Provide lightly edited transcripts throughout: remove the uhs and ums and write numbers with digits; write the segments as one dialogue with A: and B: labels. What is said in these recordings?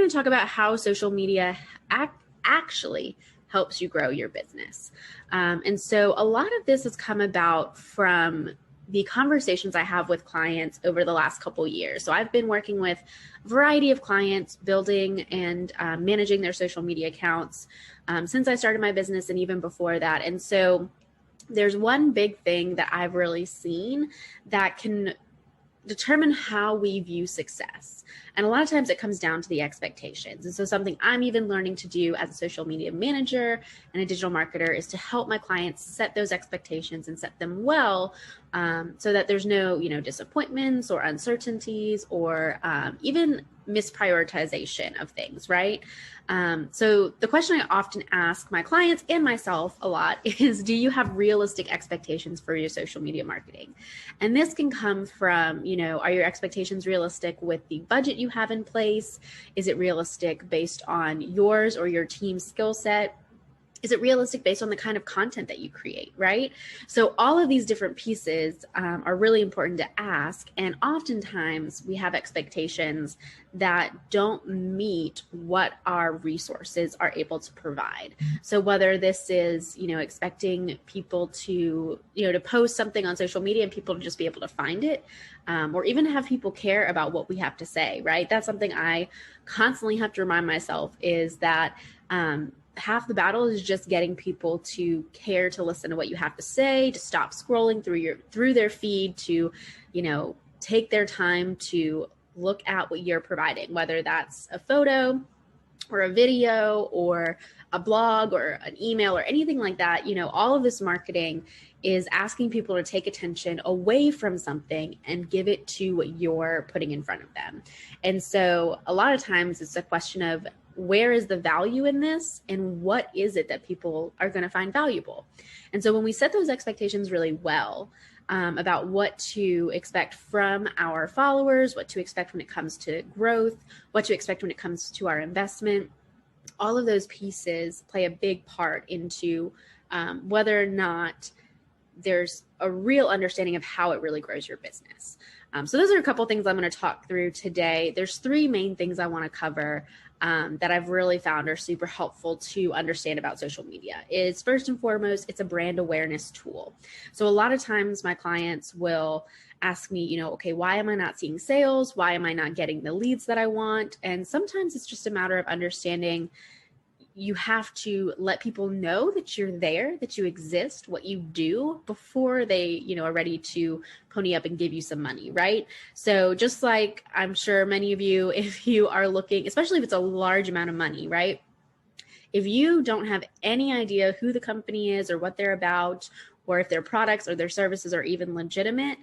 A: going to talk about how social media actually helps you grow your business. And so a lot of this has come about from the conversations I have with clients over the last couple years. So I've been working with a variety of clients, building and managing their social media accounts since I started my business and even before that. And so there's one big thing that I've really seen that can determine how we view success. And a lot of times it comes down to the expectations. And so something I'm even learning to do as a social media manager and a digital marketer is to help my clients set those expectations and set them well, so that there's no, disappointments or uncertainties or even misprioritization of things, right? So the question I often ask my clients and myself a lot is, do you have realistic expectations for your social media marketing? And this can come from, are your expectations realistic with the budget you have in place? Is it realistic based on yours or your team's skill set? Is it realistic based on the kind of content that you create, right? So all of these different pieces are really important to ask. And oftentimes we have expectations that don't meet what our resources are able to provide. So whether this is, expecting people to, to post something on social media and people to just be able to find it, or even have people care about what we have to say, right? That's something I constantly have to remind myself is that, half the battle is just getting people to care to listen to what you have to say, to stop scrolling through their feed, to, take their time to look at what you're providing, whether that's a photo or a video or a blog or an email or anything like that. All of this marketing is asking people to take attention away from something and give it to what you're putting in front of them. And so a lot of times it's a question of, where is the value in this and what is it that people are going to find valuable? And so when we set those expectations really well about what to expect from our followers, what to expect when it comes to growth, what to expect when it comes to our investment, all of those pieces play a big part into whether or not there's a real understanding of how it really grows your business. So those are a couple of things I'm going to talk through today. There's three main things I want to cover that I've really found are super helpful to understand about social media. Is first and foremost, it's a brand awareness tool. So a lot of times my clients will ask me, okay, why am I not seeing sales? Why am I not getting the leads that I want? And sometimes it's just a matter of understanding you have to let people know that you're there, that you exist, what you do before they, are ready to pony up and give you some money, right? So just like I'm sure many of you, if you are looking, especially if it's a large amount of money, right? If you don't have any idea who the company is or what they're about, or if their products or their services are even legitimate,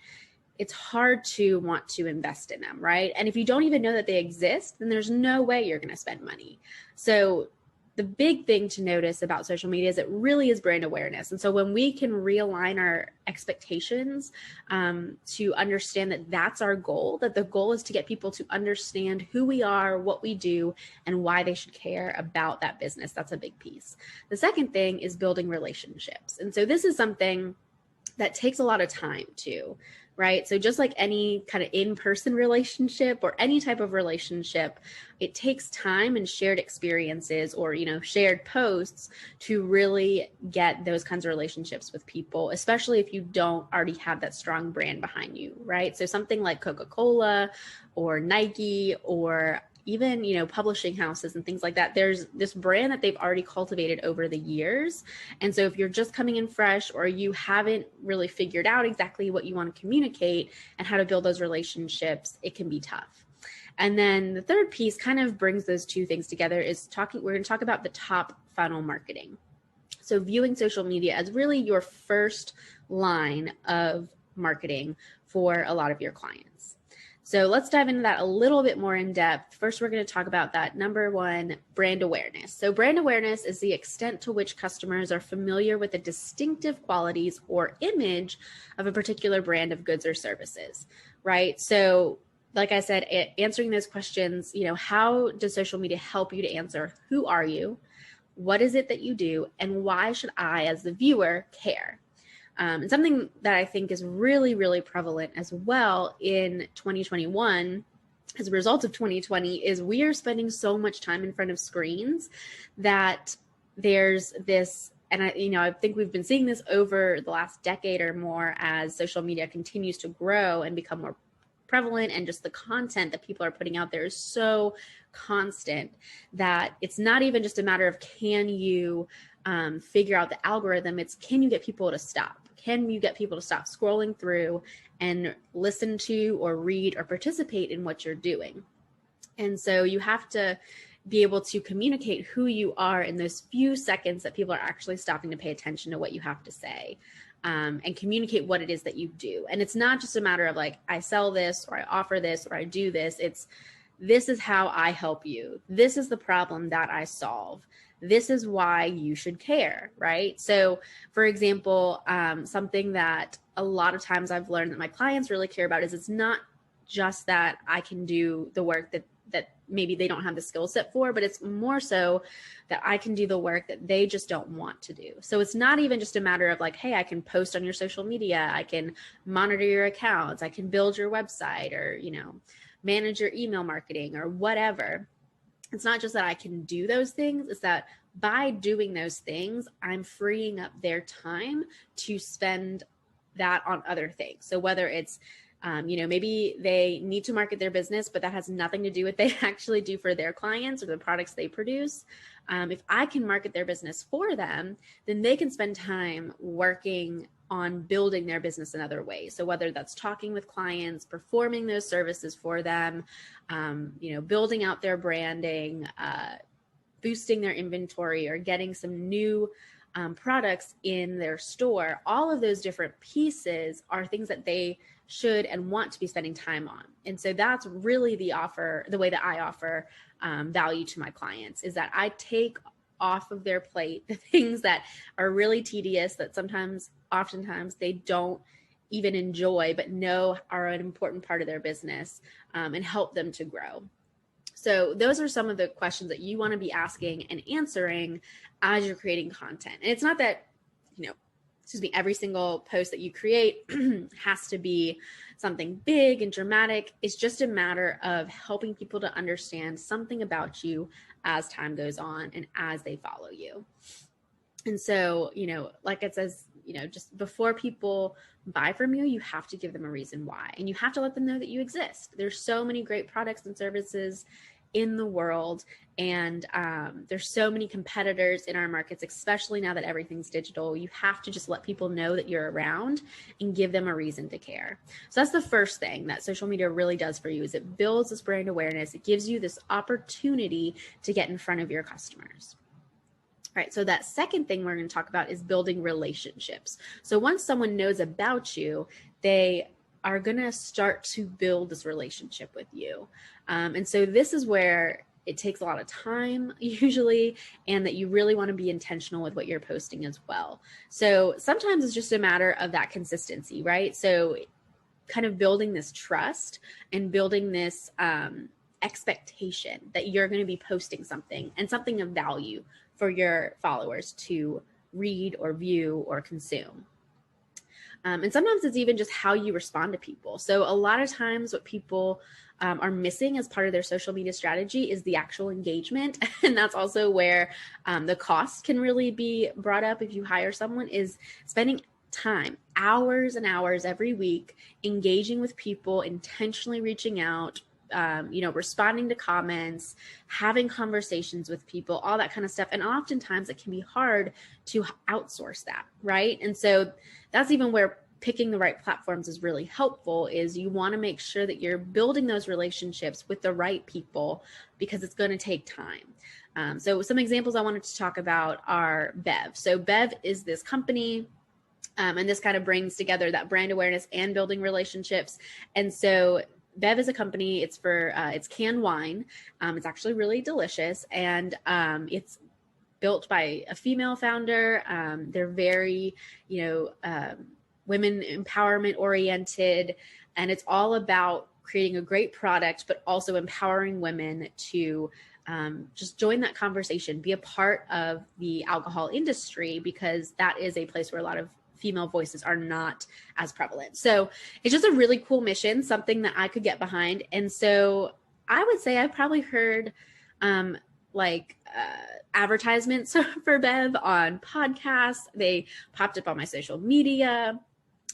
A: it's hard to want to invest in them, right? And if you don't even know that they exist, then there's no way you're going to spend money. So the big thing to notice about social media is it really is brand awareness. And so when we can realign our expectations to understand that that's our goal, that the goal is to get people to understand who we are, what we do, and why they should care about that business. That's a big piece. The second thing is building relationships. And so this is something that takes a lot of time too, right? So just like any kind of in-person relationship or any type of relationship, it takes time and shared experiences or, shared posts to really get those kinds of relationships with people, especially if you don't already have that strong brand behind you, right? So something like Coca-Cola or Nike or even, publishing houses and things like that, there's this brand that they've already cultivated over the years. And so if you're just coming in fresh or you haven't really figured out exactly what you want to communicate and how to build those relationships, it can be tough. And then the third piece kind of brings those two things together is we're going to talk about the top funnel marketing. So viewing social media as really your first line of marketing for a lot of your clients. So let's dive into that a little bit more in depth. First, we're going to talk about that number one, brand awareness. So brand awareness is the extent to which customers are familiar with the distinctive qualities or image of a particular brand of goods or services, right? So like I said, answering those questions, how does social media help you to answer who are you? What is it that you do? And why should I, as the viewer, care? And something that I think is really, really prevalent as well in 2021 as a result of 2020 is we are spending so much time in front of screens that there's this, and I think we've been seeing this over the last decade or more as social media continues to grow and become more prevalent, and just the content that people are putting out there is so constant that it's not even just a matter of can you figure out the algorithm, it's can you get people to stop? Can you get people to stop scrolling through and listen to or read or participate in what you're doing? And so you have to be able to communicate who you are in those few seconds that people are actually stopping to pay attention to what you have to say, and communicate what it is that you do. And it's not just a matter of like, I sell this or I offer this or I do this. It's this is how I help you. This is the problem that I solve. This is why you should care, right? So for example, something that a lot of times I've learned that my clients really care about is it's not just that I can do the work that maybe they don't have the skill set for, but it's more so that I can do the work that they just don't want to do. So it's not even just a matter of like, hey, I can post on your social media, I can monitor your accounts, I can build your website, or, manage your email marketing or whatever. It's not just that I can do those things, it's that by doing those things, I'm freeing up their time to spend that on other things. So whether it's, maybe they need to market their business, but that has nothing to do with what they actually do for their clients or the products they produce. If I can market their business for them, then they can spend time working on building their business in other ways. So whether that's talking with clients, performing those services for them, building out their branding, boosting their inventory, or getting some new products in their store, all of those different pieces are things that they should and want to be spending time on. And so that's really the way that I offer value to my clients, is that I take off of their plate the things that are really tedious, that oftentimes they don't even enjoy, but know are an important part of their business, and help them to grow. So those are some of the questions that you want to be asking and answering as you're creating content. And it's not that, every single post that you create has to be something big and dramatic. It's just a matter of helping people to understand something about you as time goes on and as they follow you. And so, like it says, just before people buy from you, you have to give them a reason why, and you have to let them know that you exist. There's so many great products and services in the world, and there's so many competitors in our markets, especially now that everything's digital. You have to just let people know that you're around and give them a reason to care. So that's the first thing that social media really does for you, is it builds this brand awareness. It gives you this opportunity to get in front of your customers. All right, so that second thing we're going to talk about is building relationships. So once someone knows about you, they are going to start to build this relationship with you. And so this is where it takes a lot of time usually, and that you really want to be intentional with what you're posting as well. So sometimes it's just a matter of that consistency, right? So kind of building this trust and building this expectation that you're going to be posting something and something of value for your followers to read or view or consume. And sometimes it's even just how you respond to people. So a lot of times what people are missing as part of their social media strategy is the actual engagement. And that's also where the cost can really be brought up if you hire someone, is spending time, hours and hours every week, engaging with people, intentionally reaching out, responding to comments, having conversations with people, all that kind of stuff. And oftentimes it can be hard to outsource that, right? And so that's even where picking the right platforms is really helpful, is you want to make sure that you're building those relationships with the right people, because it's going to take time. So some examples I wanted to talk about are Bev. So Bev is this company, and this kind of brings together that brand awareness and building relationships. And so Bev is a company. It's for it's canned wine. It's actually really delicious, and it's built by a female founder. They're very, women empowerment oriented, and it's all about creating a great product, but also empowering women to just join that conversation, be a part of the alcohol industry, because that is a place where a lot of female voices are not as prevalent. So it's just a really cool mission, something that I could get behind. And so I would say I've probably heard advertisements for Bev on podcasts. They popped up on my social media,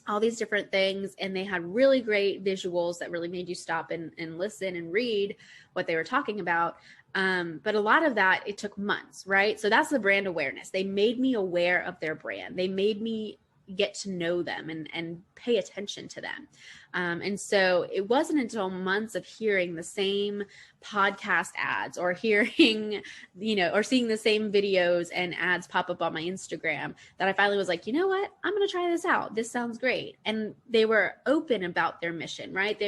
A: all these different things. And they had really great visuals that really made you stop and listen and read what they were talking about. But a lot of that, it took months, right? So that's the brand awareness. They made me aware of their brand. They made me get to know them and pay attention to them. And so it wasn't until months of hearing the same podcast ads or hearing, or seeing the same videos and ads pop up on my Instagram that I finally was like, you know what, I'm going to try this out. This sounds great. And they were open about their mission, right?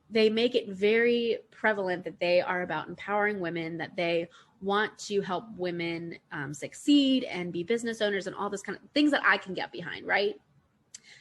A: They make it very prevalent that they are about empowering women, that they want to help women succeed and be business owners and all this kind of things that I can get behind, right?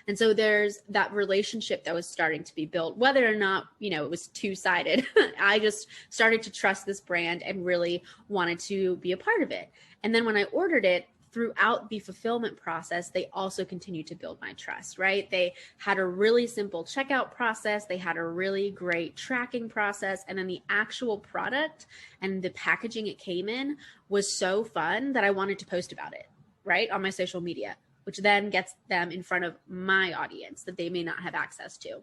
A: And so there's that relationship that was starting to be built, whether or not, it was two-sided. I just started to trust this brand and really wanted to be a part of it. And then when I ordered it, throughout the fulfillment process, they also continued to build my trust, right? They had a really simple checkout process. They had a really great tracking process. And then the actual product and the packaging it came in was so fun that I wanted to post about it, right, on my social media, which then gets them in front of my audience that they may not have access to.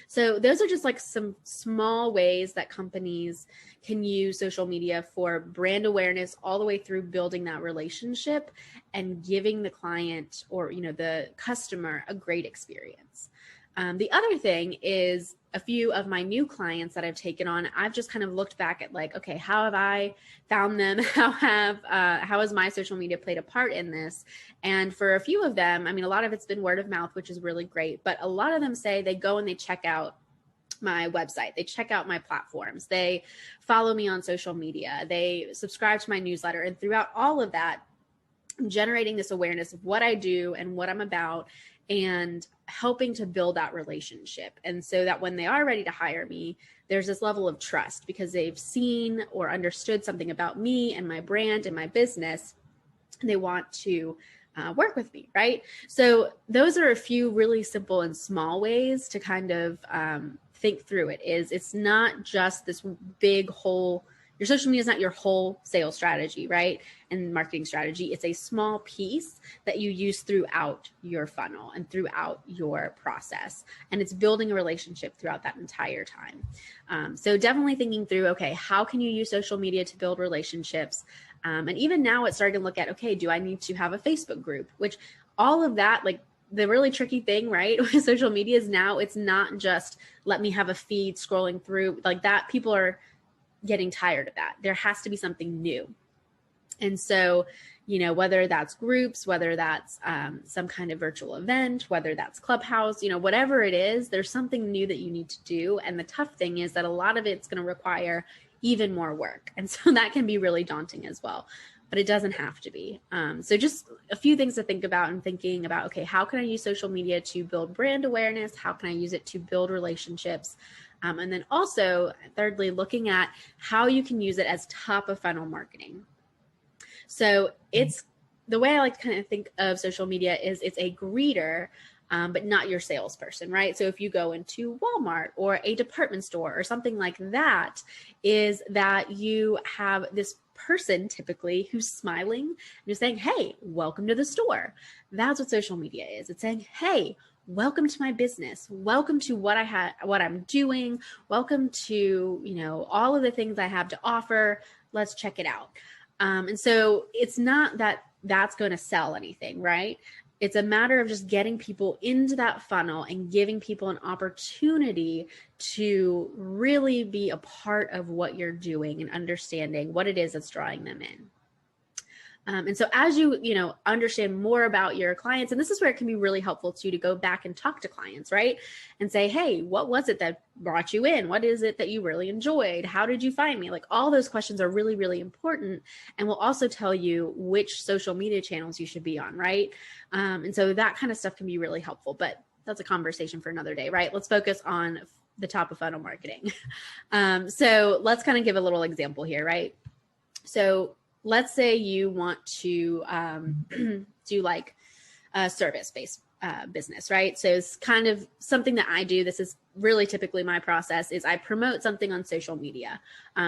A: So those are just like some small ways that companies can use social media for brand awareness all the way through building that relationship and giving the client or, the customer a great experience. The other thing is a few of my new clients that I've taken on, I've just kind of looked back at like, okay, how have I found them? How has my social media played a part in this? And for a few of them, a lot of it's been word of mouth, which is really great. But a lot of them say they go and they check out my website. They check out my platforms. They follow me on social media. They subscribe to my newsletter. And throughout all of that, I'm generating this awareness of what I do and what I'm about, and helping to build that relationship. And so that when they are ready to hire me, there's this level of trust because they've seen or understood something about me and my brand and my business, and they want to work with me, right? So those are a few really simple and small ways to kind of think through it. It's not just this big whole, your social media is not your whole sales strategy, right? And marketing strategy. It's a small piece that you use throughout your funnel and throughout your process. And it's building a relationship throughout that entire time. So definitely thinking through, okay, how can you use social media to build relationships? And even now it's starting to look at, okay, do I need to have a Facebook group? Which all of that, like the really tricky thing, right, with social media is now it's not just let me have a feed scrolling through like that. People are getting tired of that. There has to be something new. And so, whether that's groups, whether that's some kind of virtual event, whether that's Clubhouse, whatever it is, there's something new that you need to do. And the tough thing is that a lot of it's going to require even more work. And so that can be really daunting as well, but it doesn't have to be. So just a few things to think about and thinking about, okay, how can I use social media to build brand awareness? How can I use it to build relationships? And then also, thirdly, looking at how you can use it as top of funnel marketing. So it's the way I like to kind of think of social media is it's a greeter, but not your salesperson, right? So if you go into Walmart or a department store or something like that, is that you have this person typically who's smiling and you're saying, hey, welcome to the store. That's what social media is. It's saying, hey, welcome to my business. Welcome to what I'm doing. Welcome to, all of the things I have to offer. Let's check it out. And so it's not that that's going to sell anything, right? It's a matter of just getting people into that funnel and giving people an opportunity to really be a part of what you're doing and understanding what it is that's drawing them in. And so as you understand more about your clients, and this is where it can be really helpful too, to go back and talk to clients, right? And say, hey, what was it that brought you in? What is it that you really enjoyed? How did you find me? Like all those questions are really, really important and will also tell you which social media channels you should be on, right? And so that kind of stuff can be really helpful, but that's a conversation for another day, right? Let's focus on the top of funnel marketing. So let's kind of give a little example here, right? So let's say you want to do like service-based business, right? So it's kind of something that I do. This is really typically my process is I promote something on social media.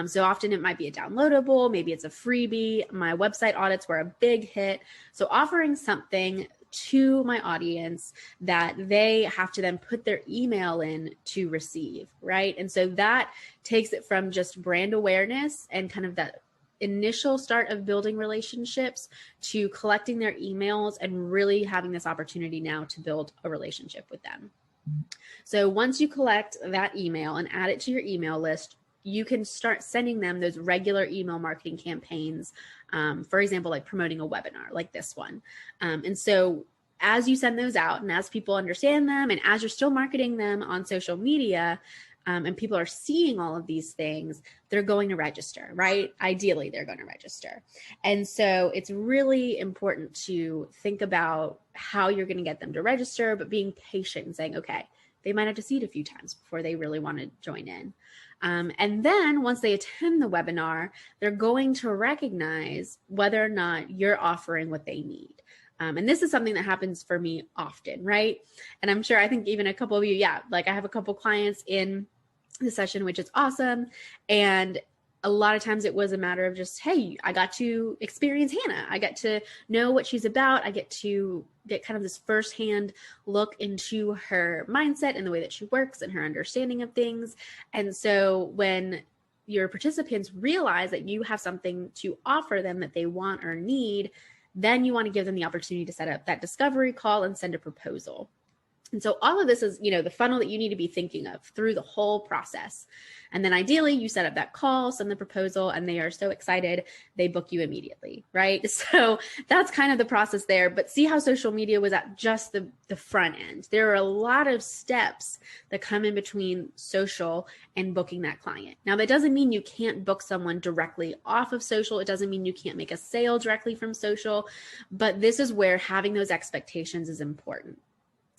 A: So often it might be a downloadable, maybe it's a freebie. My website audits were a big hit. So offering something to my audience that they have to then put their email in to receive, right? And so that takes it from just brand awareness and kind of that initial start of building relationships to collecting their emails and really having this opportunity now to build a relationship with them. So once you collect that email and add it to your email list, you can start sending them those regular email marketing campaigns. For example, like promoting a webinar like this one. And so as you send those out and as people understand them and as you're still marketing them on social media, and people are seeing all of these things, they're going to register, right? Ideally, they're going to register. And so it's really important to think about how you're going to get them to register, but being patient and saying, okay, they might have to see it a few times before they really want to join in. And then once they attend the webinar, they're going to recognize whether or not you're offering what they need. And this is something that happens for me often, right? And I'm sure, I think even a couple of you, like I have a couple clients in the session, which is awesome. And a lot of times it was a matter of just, hey, I got to experience Hannah. I got to know what she's about. I get to get kind of this firsthand look into her mindset and the way that she works and her understanding of things. And so when your participants realize that you have something to offer them that they want or need, then you want to give them the opportunity to set up that discovery call and send a proposal. And so all of this is, the funnel that you need to be thinking of through the whole process. And then ideally you set up that call, send the proposal, and they are so excited, they book you immediately, right? So that's kind of the process there, but see how social media was at just the front end. There are a lot of steps that come in between social and booking that client. Now, that doesn't mean you can't book someone directly off of social. It doesn't mean you can't make a sale directly from social, but this is where having those expectations is important.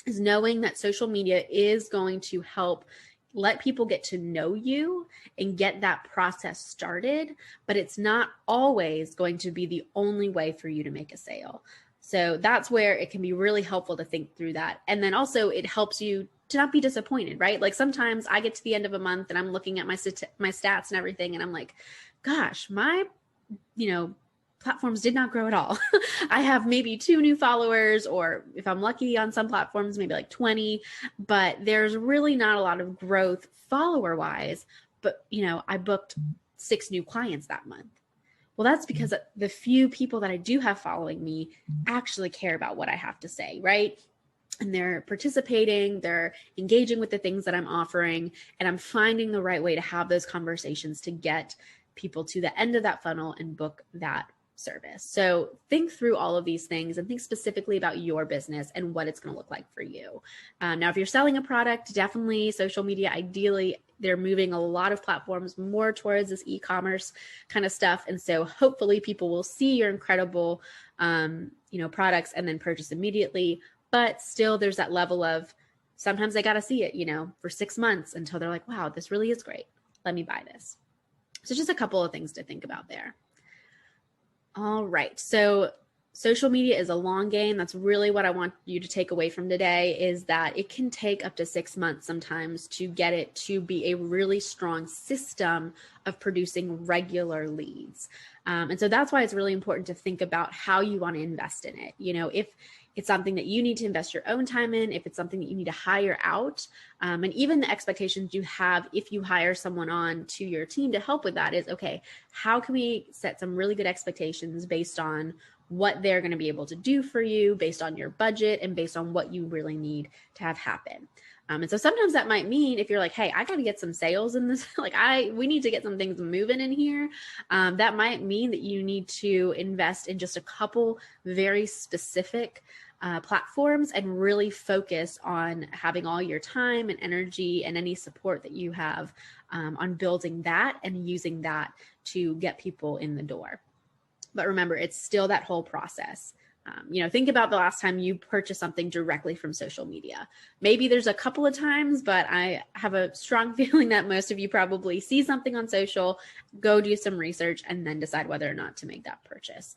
A: Is knowing that social media is going to help let people get to know you and get that process started, but it's not always going to be the only way for you to make a sale. So that's where it can be really helpful to think through that. And then also it helps you to not be disappointed, right? Like sometimes I get to the end of a month and I'm looking at my stats and everything, and I'm like, gosh, my, platforms did not grow at all. I have maybe 2 new followers, or if I'm lucky on some platforms, maybe like 20, but there's really not a lot of growth follower wise. But, I booked 6 new clients that month. Well, that's because the few people that I do have following me actually care about what I have to say, right? And they're participating, they're engaging with the things that I'm offering, and I'm finding the right way to have those conversations to get people to the end of that funnel and book that service. So think through all of these things and think specifically about your business and what it's going to look like for you. Now, if you're selling a product, definitely social media, ideally, they're moving a lot of platforms more towards this e-commerce kind of stuff. And so hopefully people will see your incredible, products and then purchase immediately. But still, there's that level of sometimes they got to see it, for 6 months until they're like, wow, this really is great. Let me buy this. So just a couple of things to think about there. All right. So social media is a long game. That's really what I want you to take away from today, is that it can take up to 6 months sometimes to get it to be a really strong system of producing regular leads. And so that's why it's really important to think about how you want to invest in it. If it's something that you need to invest your own time in, if it's something that you need to hire out, and even the expectations you have if you hire someone on to your team to help with that is, okay, how can we set some really good expectations based on what they're going to be able to do for you, based on your budget, and based on what you really need to have happen. And so sometimes that might mean if you're like, hey, I got to get some sales in this, we need to get some things moving in here. That might mean that you need to invest in just a couple very specific platforms and really focus on having all your time and energy and any support that you have on building that and using that to get people in the door. But remember, it's still that whole process. Think about the last time you purchased something directly from social media. Maybe there's a couple of times, but I have a strong feeling that most of you probably see something on social, go do some research, and then decide whether or not to make that purchase.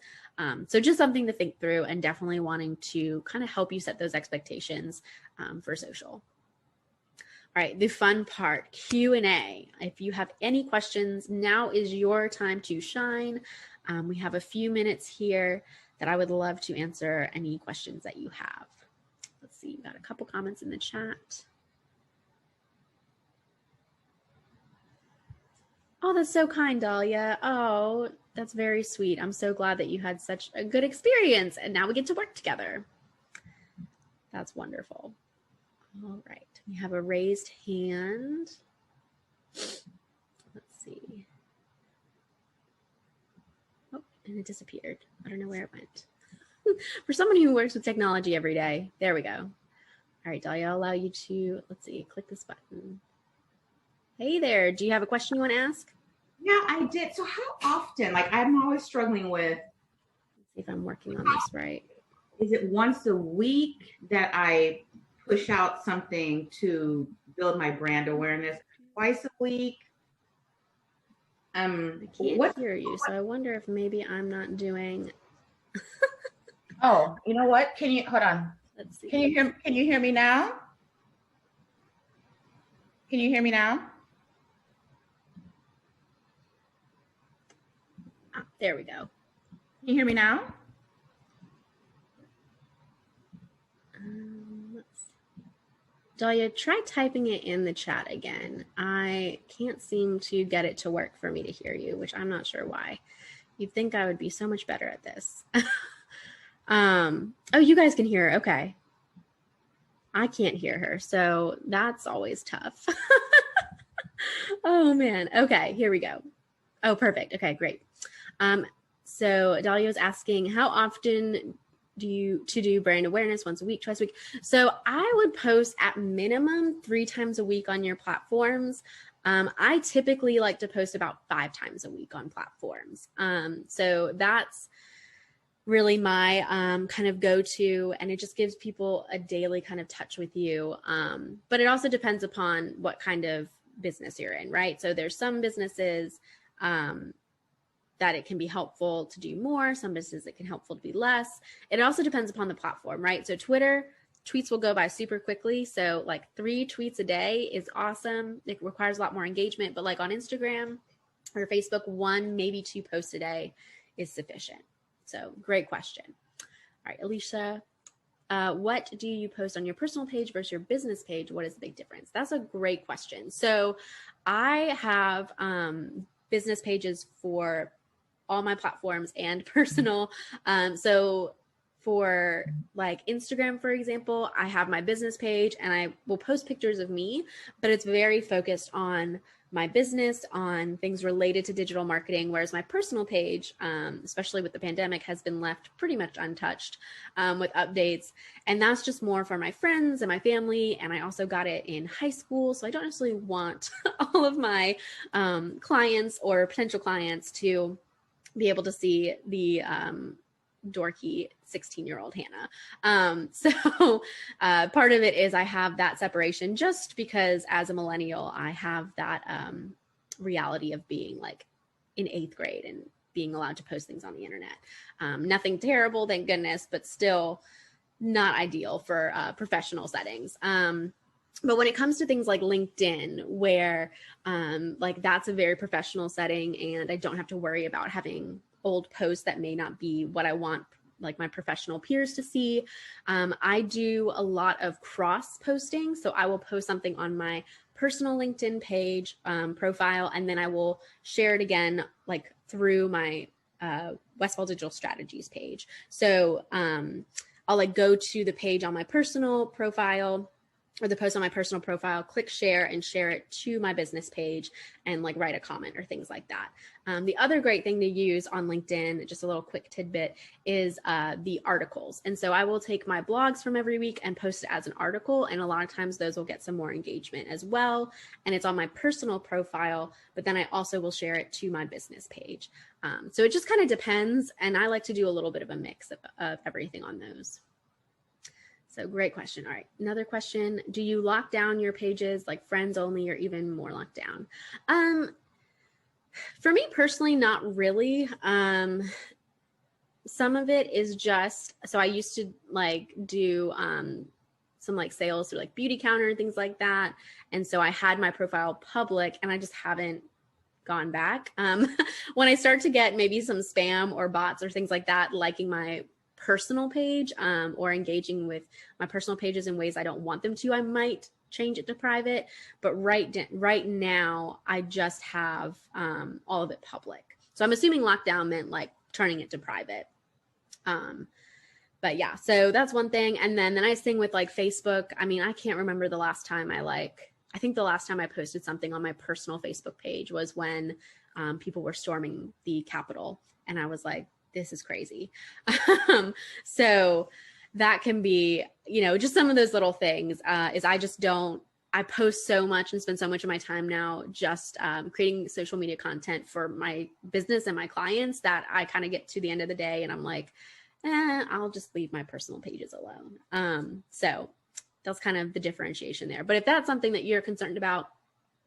A: So just something to think through, and definitely wanting to kind of help you set those expectations for social. All right, the fun part, Q&A. If you have any questions, now is your time to shine. We have a few minutes here that I would love to answer any questions that you have. Let's see, we've got a couple comments in the chat. Oh, that's so kind, Dahlia. Oh, that's very sweet. I'm so glad that you had such a good experience and now we get to work together. That's wonderful. All right, we have a raised hand. Let's see. Oh, and it disappeared. I don't know where it went. For someone who works with technology every day, there we go. All right, Dahlia, I'll allow you to, let's see, click this button. Hey there, do you have a question you want to ask?
B: Yeah, I did. So how often, like I'm always struggling with.
A: Let's see if I'm working on this right.
B: Is it once a week that I push out something to build my brand awareness? Twice a week?
A: I can't hear you, so I wonder if maybe I'm not doing.
B: Oh, you know what? Can you hold on?
A: Let's see.
B: Can you hear me now? Can you hear me now?
A: There we go.
B: Can you hear me now?
A: Let's see. Dahlia, try typing it in the chat again. I can't seem to get it to work for me to hear you, which I'm not sure why. You'd think I would be so much better at this. Oh, you guys can hear her. Okay. I can't hear her, so that's always tough. Oh man. Okay, here we go. Oh, perfect. Okay, great. So Dahlia was asking, how often do you do brand awareness? Once a week, twice a week? So I would post at minimum 3 times a week on your platforms. I typically like to post about 5 times a week on platforms. So that's really my kind of go-to, and it just gives people a daily kind of touch with you. But it also depends upon what kind of business you're in, right? So there's some businesses that it can be helpful to do more, some businesses it can helpful to be less. It also depends upon the platform, right? So Twitter, tweets will go by super quickly. So like 3 tweets a day is awesome. It requires a lot more engagement, but like on Instagram or Facebook, 1, maybe 2 posts a day is sufficient. So great question. All right, Alicia, what do you post on your personal page versus your business page? What is the big difference? That's a great question. So I have business pages for all my platforms and personal. So for like Instagram, for example, I have my business page and I will post pictures of me, but it's very focused on my business, on things related to digital marketing, whereas my personal page, especially with the pandemic, has been left pretty much untouched with updates. And that's just more for my friends and my family. And I also got it in high school, so I don't necessarily want all of my clients or potential clients to be able to see the dorky 16-year-old Hannah. So part of it is I have that separation just because as a millennial, I have that reality of being like in 8th grade and being allowed to post things on the internet. Nothing terrible, thank goodness, but still not ideal for professional settings. But when it comes to things like LinkedIn, where like that's a very professional setting and I don't have to worry about having old posts that may not be what I want like my professional peers to see. I do a lot of cross posting. So I will post something on my personal LinkedIn page profile, and then I will share it again, like through my Westfall Digital Strategies page. So I'll like go to the page on my personal profile or the post on my personal profile, click share and share it to my business page and like write a comment or things like that. The other great thing to use on LinkedIn, just a little quick tidbit, is the articles. And so I will take my blogs from every week and post it as an article. And a lot of times those will get some more engagement as well. And it's on my personal profile, but then I also will share it to my business page. So it just kind of depends. And I like to do a little bit of a mix of everything on those. So great question. All right. Another question. Do you lock down your pages like friends only or even more locked down? For me personally, not really. Some of it is just, so I used to like do some like sales through like Beauty Counter and things like that. And so I had my profile public and I just haven't gone back. When I start to get maybe some spam or bots or things like that, liking my personal page or engaging with my personal pages in ways I don't want them to, I might change it to private. But right now, I just have all of it public. So I'm assuming lockdown meant like turning it to private. But yeah, so that's one thing. And then the nice thing with like Facebook, I mean, I can't remember the last time I think the last time I posted something on my personal Facebook page was when people were storming the Capitol. And I was like, this is crazy. So that can be, you know, just some of those little things is I post so much and spend so much of my time now just creating social media content for my business and my clients that I kind of get to the end of the day and I'm like, I'll just leave my personal pages alone. So that's kind of the differentiation there. But if that's something that you're concerned about,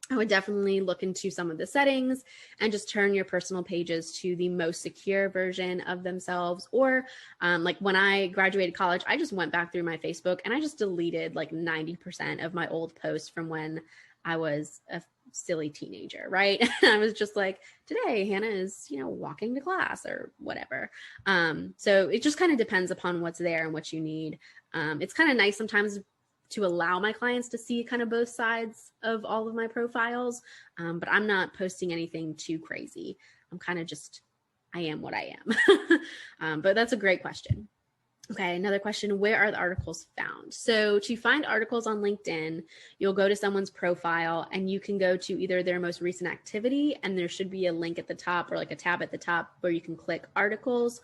A: I would definitely look into some of the settings and just turn your personal pages to the most secure version of themselves. Or like when I graduated college, I just went back through my Facebook and I just deleted like 90% of my old posts from when I was a silly teenager, right? And I was just like, today Hannah is, you know, walking to class or whatever. So it just kind of depends upon what's there and what you need. It's kind of nice sometimes to allow my clients to see kind of both sides of all of my profiles. But I'm not posting anything too crazy. I'm kind of just, I am what I am. But that's a great question. Okay, another question, where are the articles found? So to find articles on LinkedIn, you'll go to someone's profile and you can go to either their most recent activity and there should be a link at the top or like a tab at the top where you can click articles,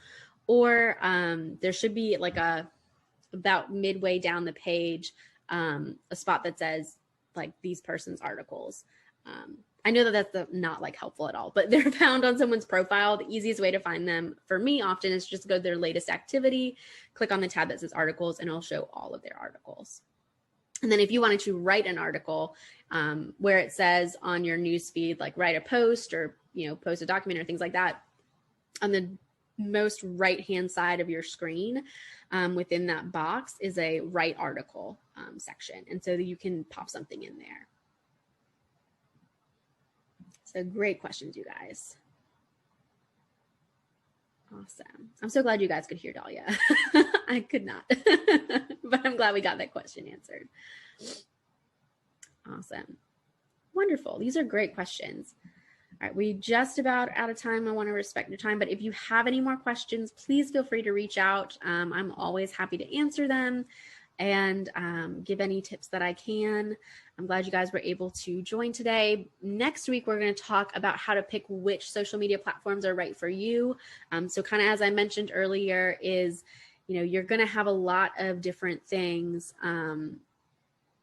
A: or there should be like about midway down the page, a spot that says like these person's articles. I know that that's not like helpful at all, but they're found on someone's profile. The easiest way to find them for me often is just go to their latest activity, click on the tab that says articles, and it'll show all of their articles. And then if you wanted to write an article where it says on your newsfeed, like write a post or, you know, post a document or things like that, on the most right-hand side of your screen within that box is a write article section. And so that you can pop something in there. So great questions, you guys. Awesome. I'm so glad you guys could hear Dahlia. I could not, but I'm glad we got that question answered. Awesome. Wonderful. These are great questions. All right, we just about out of time. I want to respect your time, but if you have any more questions, please feel free to reach out. I'm always happy to answer them and give any tips that I can. I'm glad you guys were able to join today. Next week, we're going to talk about how to pick which social media platforms are right for you. So kind of as I mentioned earlier is, you know, you're going to have a lot of different things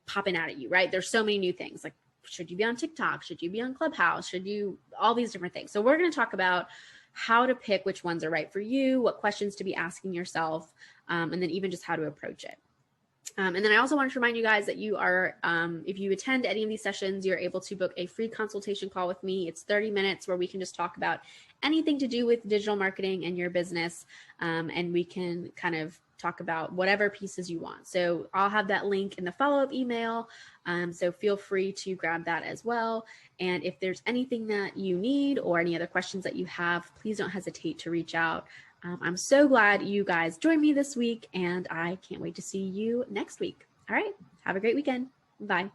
A: popping out at you, right? There's so many new things like, should you be on TikTok? Should you be on Clubhouse? Should you, all these different things. So we're going to talk about how to pick which ones are right for you, what questions to be asking yourself, and then even just how to approach it. And then I also want to remind you guys that you are, if you attend any of these sessions, you're able to book a free consultation call with me. It's 30 minutes where we can just talk about anything to do with digital marketing and your business. And we can kind of talk about whatever pieces you want. So I'll have that link in the follow-up email. So feel free to grab that as well. And if there's anything that you need or any other questions that you have, please don't hesitate to reach out. I'm so glad you guys joined me this week, and I can't wait to see you next week. All right. Have a great weekend. Bye.